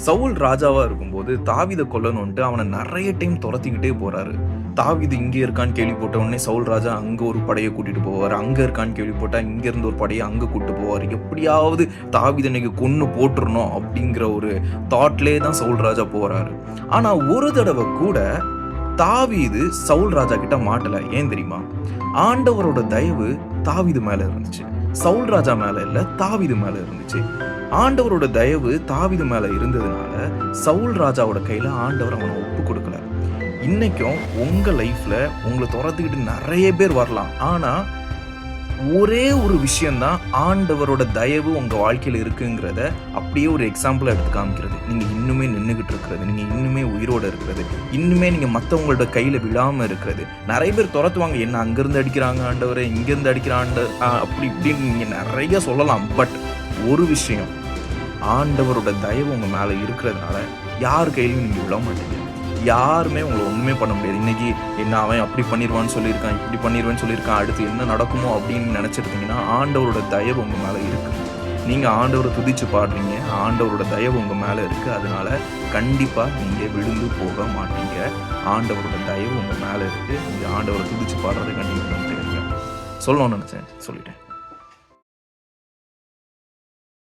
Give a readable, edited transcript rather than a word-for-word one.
சவுல் ராஜாவா இருக்கும்போது தாவீத கொல்லணுன்ட்டு அவனை நிறைய டைம் துரத்திக்கிட்டே போறாரு. தாவீது இங்கே இருக்கான்னு கேள்விப்பட்ட உடனே சவுல் ராஜா அங்க ஒரு படையை கூட்டிட்டு போவாரு. அங்க இருக்கான்னு கேள்விப்பட்டா இங்க இருந்து ஒரு படையை அங்க கூட்டு போவாரு. எப்படியாவது தாவீத இன்னைக்கு கொன்னு போட்டுறணும் அப்படிங்கிற ஒரு தாட்லயே தான் சவுல் ராஜா போறாரு. ஆனா ஒரு தடவை கூட தாவீது சவுல் ராஜா கிட்ட மாட்டல. ஏன் தெரியுமா? ஆண்டவரோட தயவு தாவீது மேல இருந்துச்சு. சவுல் ராஜா மேல இல்ல, தாவீது மேல இருந்துச்சு. ஆண்டவரோட தயவு தாவீது மேல இருந்ததுனால சவுல் ராஜாவோட கையில ஆண்டவர் அவனை ஒப்பு கொடுக்கல. இன்னைக்கும் உங்க லைஃப்ல உங்களை துரத்துக்கிட்டு நிறைய பேர் வரலாம். ஆனா ஒரே ஒரு விஷயம்தான் ஆண்டவரோட தயவு உங்க வாழ்க்கையில இருக்குங்கிறத அப்படியே ஒரு எக்ஸாம்பிளா எடுத்து காமிக்கிறது. நீங்க இன்னுமே நின்றுகிட்டு இருக்கிறது, நீங்க இன்னுமே உயிரோட இருக்கிறது, இன்னுமே நீங்க மற்றவங்களோட கையில விழாம இருக்கிறது. நிறைய பேர் துரத்துவாங்க, என்ன அங்கிருந்து அடிக்கிறாங்க ஆண்டவரை, இங்கிருந்து அடிக்கிறான் அப்படி இப்படின்னு நீங்க நிறைய சொல்லலாம். பட் ஒரு விஷயம், ஆண்டவரோட தயவு உங்க மேல இருக்கிறதுனால யார் கையிலையும் நீங்க விழ மாட்டீங்க. யாருமே உங்களை ஒண்ணுமே பண்ண முடியாது. இன்னைக்கு என்ன அவன் அப்படி பண்ணிடுவான்னு சொல்லியிருக்கான், இப்படி பண்ணிடுவேன்னு சொல்லியிருக்கான், அடுத்து என்ன நடக்குமோ அப்படின்னு நினைச்சிருந்தீங்கன்னா ஆண்டவரோட தயவு உங்க மேல இருக்கு. நீங்க ஆண்டவரை துதிச்சு பாடுறீங்க, ஆண்டவரோட தயவு உங்க மேல இருக்கு. அதனால கண்டிப்பா நீங்க விழுந்து போக மாட்டீங்க. ஆண்டவரோட தயவு உங்க மேல இருக்கு. நீங்க ஆண்டவரை துதிச்சு பாடுறதை கண்டிப்பா பண்ணிட்டு இருங்க. சொல்லணும்னு நினைச்சேன், சொல்லிட்டேன்.